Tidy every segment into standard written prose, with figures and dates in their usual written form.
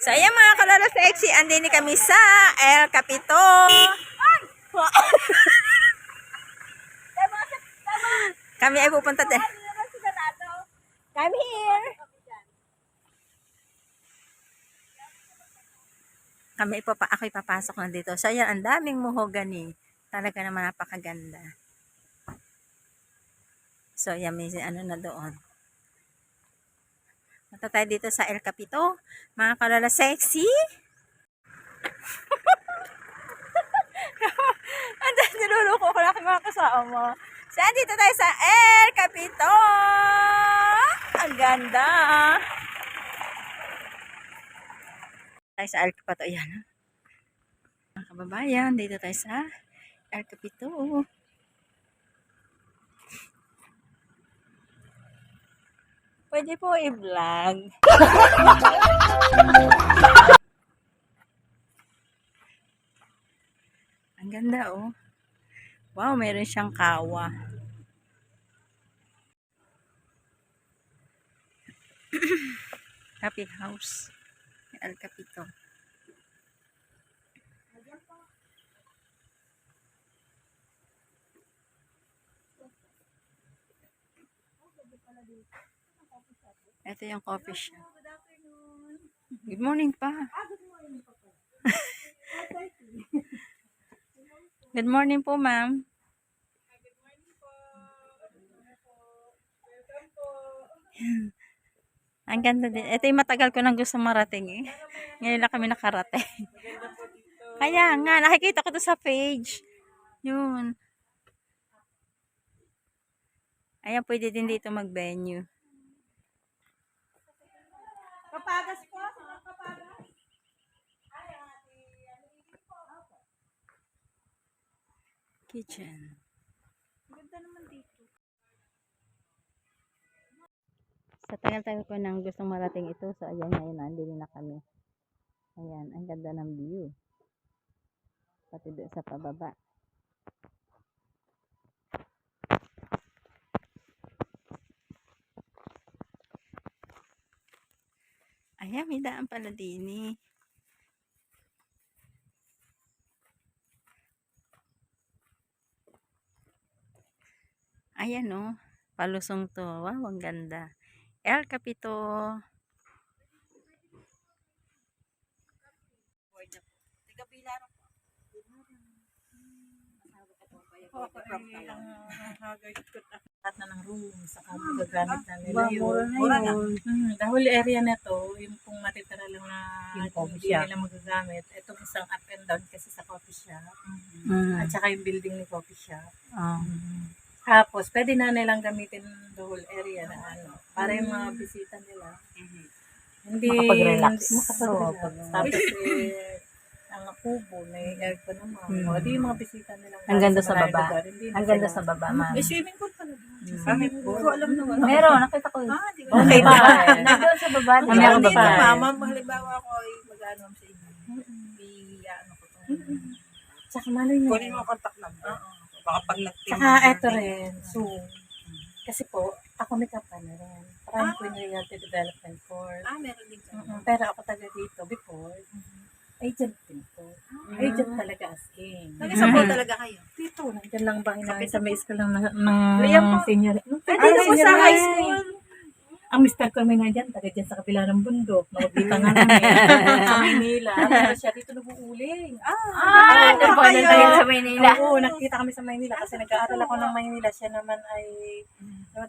So, ayan mga kalala sexy, andini kami sa El Capito. Kami ay pupunta din. Come here. Ako ipapasok na dito. So, ayan, ang daming mahogany. Talaga naman napakaganda. So, ayan, may ano na doon. Mata tayo dito sa El Capito. Mga kalala sexy. Andan, niluluko ko lang mga kasama. So, dito tayo sa El Capito. Ang ganda. Tayo sa El Capito. Ayan. Mga kababayan, dito tayo sa El Capito. Pwede po i-vlog. Ang ganda oh. Wow, meron siyang kawa. Happy house. El Capito. Ito yung coffee shop. Good morning pa. Good morning po, ma'am. Good morning po. Welcome po. Ang ganda din. Ito yung matagal ko nang gusto marating eh. Ngayon lang kami nakarating. Kaya nga, nakikita ko to sa page. Yun. Ayan, pwede din dito mag-venue. Papagas po. Saan papagas? Ay, Kitchen. ganda naman dito. Sa tagal-tagal ko nang gustong marating ito. So, ayan, ngayon nandito na kami. Ayan, ang ganda ng view. Pati doon sa pababa. Ayan, may daan pala din eh. Ayan oh, palusong to. Wow, ang ganda. El Capito. Lahat na ng room sa gagamit na nila yun. Mura na yun. The whole area na to, yung kung matitira lang na hindi nila magagamit, itong isang up and down kasi sa coffee shop. At saka yung building ni coffee shop. Tapos, pwede na nilang gamitin the whole area na ano, para yung mga bisita nila. Hindi Makapag-relax. Tapos, ang kubo, may aircon naman. O, di yung mga bisita nilang Ang ganda sa maraming baba. lugar, hindi na Ang ganda sila- sa baba, ma'am. May swimming pool pala. Swimming pool. Hindi ko alam na wala. Meron, nakita ko. Di ba? Okay pa. Nandun sa baba. Meron Meron dito, pa. mama. Halimbawa ako ay mag-ano sa inyo. Ano ko to. Tsaka malay nyo. Kunin mo ang contact number. Baka pag nag-team. Tsaka eto rin, Zoom. Kasi po, ako may company rin. Parang po yung realty development course. Meron din ka. Pero ako taga dito before. Agent din po. Agent talaga as in. Nag-isa po talaga kayo. Dito, nandiyan lang bahay namin sa may school lang Liam po. senior. Pwede na po sa high school. Ang mister ko may nandiyan, taga dyan sa kabila ng bundok. Nakabita nga kami. Sa Maynila. Pero siya dito nag-uuling. Doon po na tayo sa Maynila. Oo, nakita kami sa Maynila kasi nag-aaral ako ng Maynila. Siya naman ay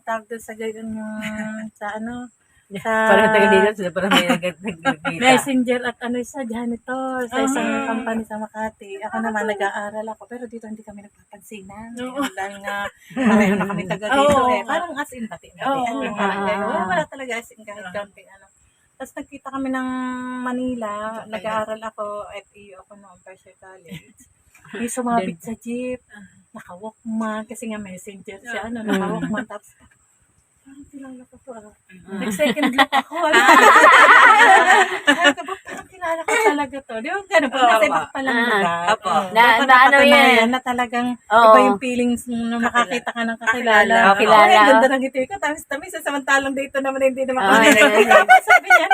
tawag doon sa gayon yung sa ano, sa Parang tayo dito, sila parang may nagkita. messenger at ano siya, janitor sa isang company sa Makati. Ako naman nag-aaral ako pero dito hindi kami nagpapansinan. Dahil nga pareho na kami taga dito eh. Parang as in pati. Wala talaga as in kahit counting ano. Tapos nagkita kami ng Manila, nag-aaral ako at FEU ako noong Persia College. May sumabit sa jeep, naka-walkman, kasi nga messenger siya, ano, naka-walkman, tapos parang kilala ko to Nag-second look ako. Parang kilala ko talaga to. Di ba gano'n? Pag nasa iba pa lang lugar. Apo. Ano yan? Na talagang Oo. iba yung feelings na makakita ka ng kakilala. Kakilala. Ay, ganda ng ngiti ko. Tamis-tamis. Samantalang dito naman hindi naman Ah, Tapos sabi niya,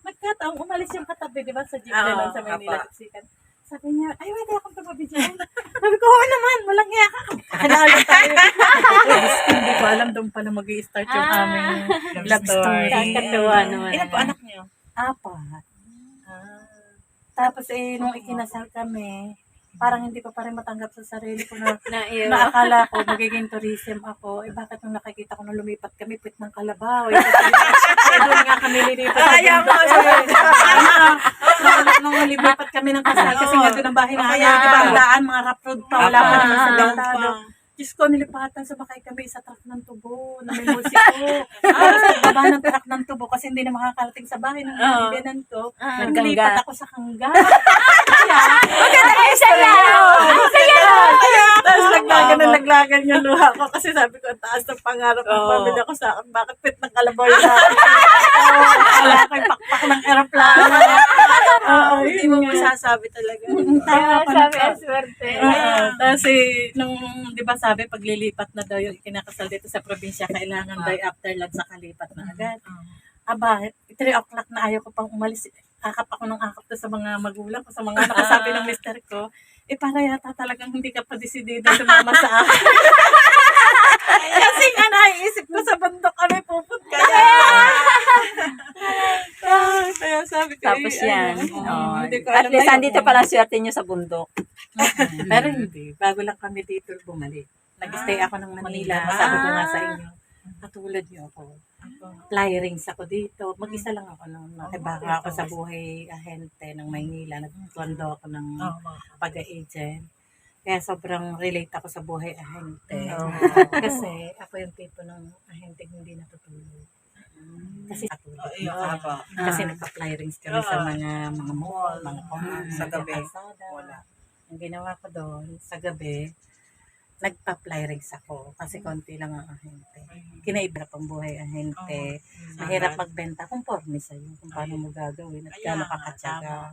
Nagkataong umalis yung katabi, di ba, sa jeep Oo, na lang sa Manila. apa. Siksikan. Sabi niya, ay, pwede akong tumabi dyan. Sabi ko, oo naman, walang iya ka. Kalala tayo. Hindi ko alam doon pala mag-i-start yung aming love story. Kakatuwa naman. Ilan po anak niyo? 4. Tapos nung ikinasal kami, parang hindi ko pa rin matanggap sa sarili ko na naakala ko magiging tourism ako. Bakit nung nakikita ko nung lumipat kami, puwit ng Kalabaw. Doon nga kami lilipat. Ayaw mo. Nung lumipat kami ng kasal, kasi nga doon ang bahay na Kaya, kaya, di ba, ang daan, mga rough road pa, wala pa naman sa Ah, dantado. Diyos ko, nilipatan, sumakay kami sa truck ng tubo, na may musiko. Sa baba ng truck ng tubo, kasi hindi na makakarating sa bahay ng biyanan ko. Nilipat ako sa hanggang. Tapos naglagan yung luha ko kasi sabi ko, ang taas ng pangarap ng pamilya ko sa akin. Bakit pit ng Kalabaw yung akin? Wala akong pakpak ng aeroplano. Hindi mo masasabi talaga. swerte. Tapos nung, di ba sabi, paglilipat na daw yung ikinakasal dito sa probinsya, kailangan daw after lunch nakalipat na agad. Aba, 3 o'clock na ayaw ko pang umalis. Akap ako ng akap to sa mga magulang ko, sa mga anak ko. Sabi ng mister ko, para yata talagang hindi ka pa desidida sumama sa akin. Kasi nga naiisip ko sa bundok kami pupunta. Kaya sabi ko, Tapos yan. hindi ko At alam least, na yun. andito pala swerte nyo sa bundok. Pero hindi. Bago lang kami dito bumalik. Nag-stay ako ng Manila. Sabi ko nga sa inyo, katulad niyo ako. Fly rings ako dito. Mag-isa lang ako nung nakibaka ako sa buhay ahente ng Maynila. Nagkondo ako ng pag-agent. Kaya sobrang relate ako sa buhay ahente. Kasi ako yung tipo ng ahente hindi natutulog. Kasi natutulog. Kasi nagpa-fly rings kami sa mga mall, mga common, Sa gabi. Wala. Ang ginawa ko doon, sa gabi, nagpa-fly rigs ako kasi konti lang ang ahente. Kinaiba pang buhay ahente. Mahirap magbenta kung pormi sa'yo, kung paano mo gagawin at gaano kakatsaga.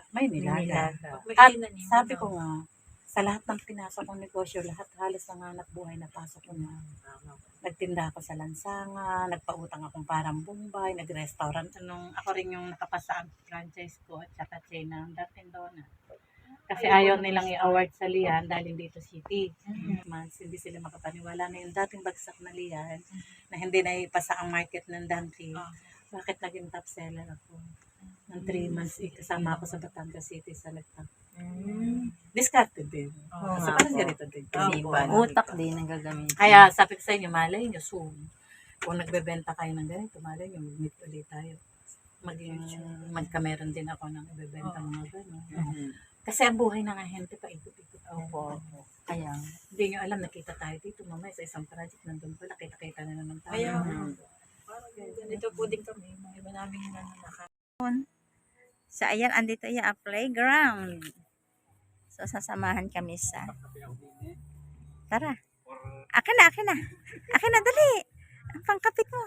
May nilaga. At sabi ko nga, sa lahat ng pinasok kong negosyo, lahat halos ng hanap buhay na pasok ko na. Nagtinda ako sa lansangan, nagpautang akong parang Bombay, nag-restaurant. Ako rin yung nakapasa ang franchise ko at saka chain ng Dunkin' Donuts. Kasi ayaw nilang i-award sa Lian dahil dito city. Months, hindi sila makapaniwala na yung dating bagsak na Lian na hindi na ipasa ang market ng Dunkin'. Bakit naging top seller ako? Ng 3 months, kasama ako sa Batangas City sa nagtap. Discarded din. So parang ganito din. Utak din ang gagamit. Kaya sabi ko sa inyo, malay nyo soon. Kung nagbebenta kayo ng ganito, malay nyo, mag-meet ulit tayo. Magkameron din ako ng ibebenta mga gano'n. Kasi ang buhay ng ahente pa ikot-ikot. Kaya, hindi nyo alam, nakita tayo dito mamaya sa isang project, nandun pala, kita-kita na naman tayo. Kaya, dito po din kami. Mga iba namin naka. So, ayan, andito yung playground. So, sasamahan kami sa... Tara. Akin na, akin na. Akin na, dali. Ang pangkapit mo.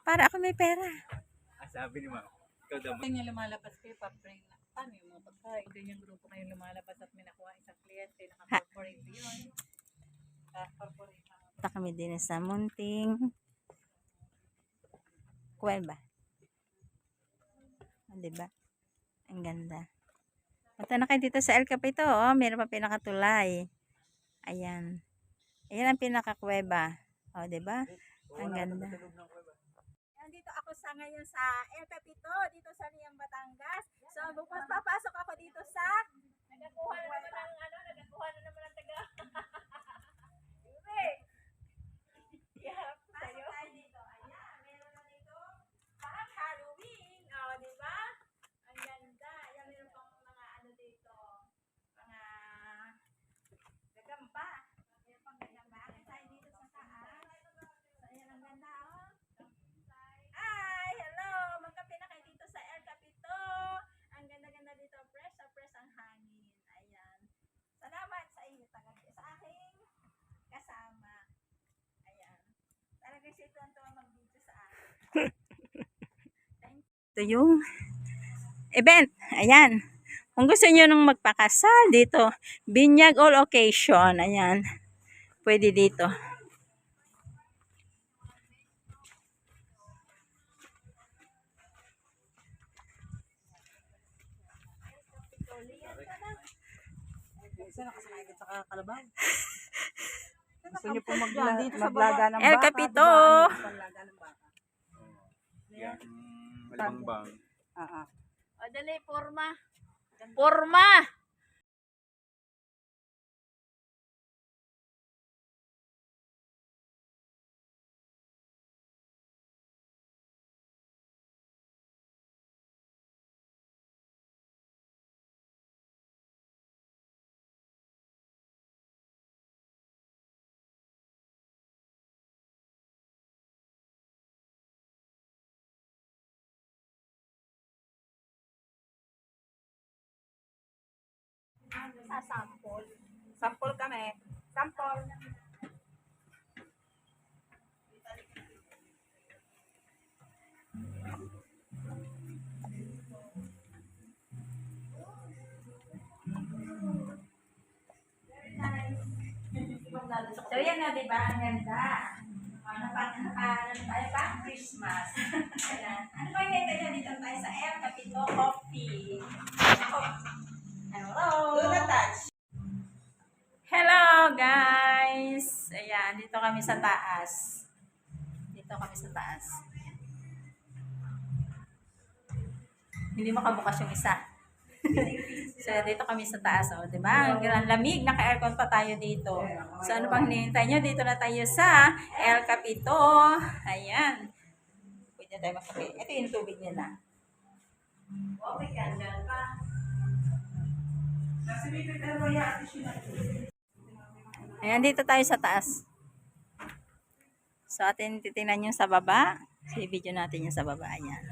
Para ako may pera. Sabi ni ma'am, ikaw daw. Kaya lumalabas kayo, pa-pray na. Paano yung mga pagkain? Kaya yung grupo kayo lumalabas at may nakuha isang kliyente, naka-corporate yun. Naka-corporate na. Punta kami din sa munting kuweba. Diba? Ang ganda. Punta na kayo dito sa El Capito. Oh, meron pa pinakatulay. Ayan. Ayan ang pinakakuweba. Oh, diba? Ang ganda. Nandito ako ngayon sa El Capito, dito sa Liang Batangas. So, bukas papasok ako dito sa nagakuha na naman ng taga. Pasok tayo dito. Ayan, meron na dito. Parang Halloween. Oh, di ba? Ang ganda. Ayan, meron pang mga ano dito. Mga gagamba. Meron pang gagamba. Akin tayo dito sa taas. So, ayan, ang ganda, oh. Hi! Hello! Magkape na kayo dito sa El Capito. Ang ganda-ganda dito. Fresh na fresh ang hangin. Ayan. Salamat sa iyo. Sa aking kasama. Ayan. Talaga siya tuwan-tuwa mag-video sa akin. Ito yung event. Ayan. Kung gusto nyo nung magpakasal dito, binyag all occasion. Ayan. Pwede dito. Isa nakasakay agad sa kalabaw. Gusto niyo po Dito sa maglaga ng El baka? Capito. Panlaga ng baka. Yan. Malibangbang. O, dali, forma. Forma! Sample kami. Sample. So, yan na, di ba? Ang ganda. Ano tayo pa? Christmas. Ayan. Ano ba yung ito dito tayo sa El Capito Coffee? Ako. Hello! Hello, guys! Ayan, dito kami sa taas. Dito kami sa taas. Hindi makabukas yung isa. So, dito kami sa taas, oh, di ba? Ang lamig, naka-aircon pa tayo dito. So, ano pang hinihintay nyo? Dito na tayo sa El Capito. Ayan. Pwede tayo magkape. Ito yung tubig nila. Oh, may candle pa. Ayan, dito tayo sa taas. So, atin titingnan yung sa baba. So, i-video natin yung sa baba. Ayan.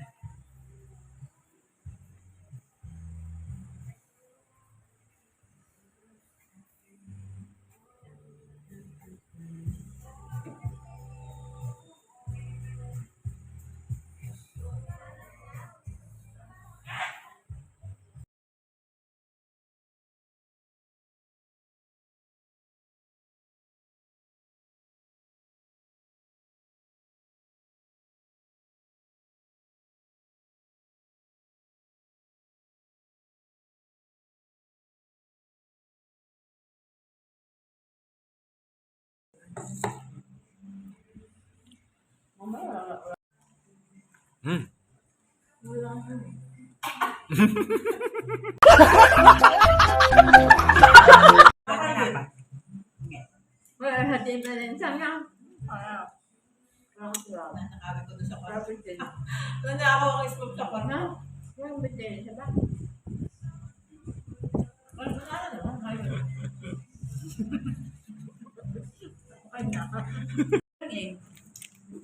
Hati pa rin siya nga. Nakawin ko doon sa kwarto. Doon na ako ang scoop sa kwarto. Yung bitin siya ba?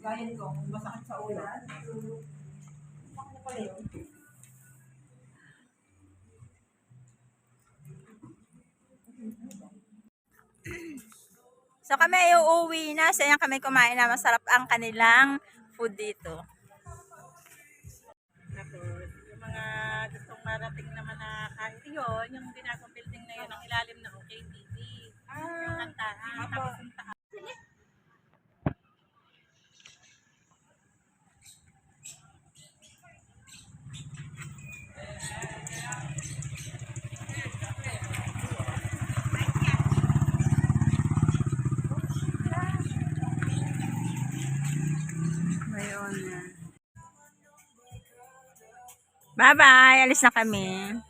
Gayan ko, masakit sa ulan. Bakit na pala yun? So kami ay uuwi na. So yan kami kumain na. Masarap ang kanilang food dito. Tapos, yung mga gustong marating naman na kahit yun, yung ginagawang building na yun, ang ilalim ng OKTV. Yung kantahan. Tapos yung taas. Bye-bye. Alis na kami.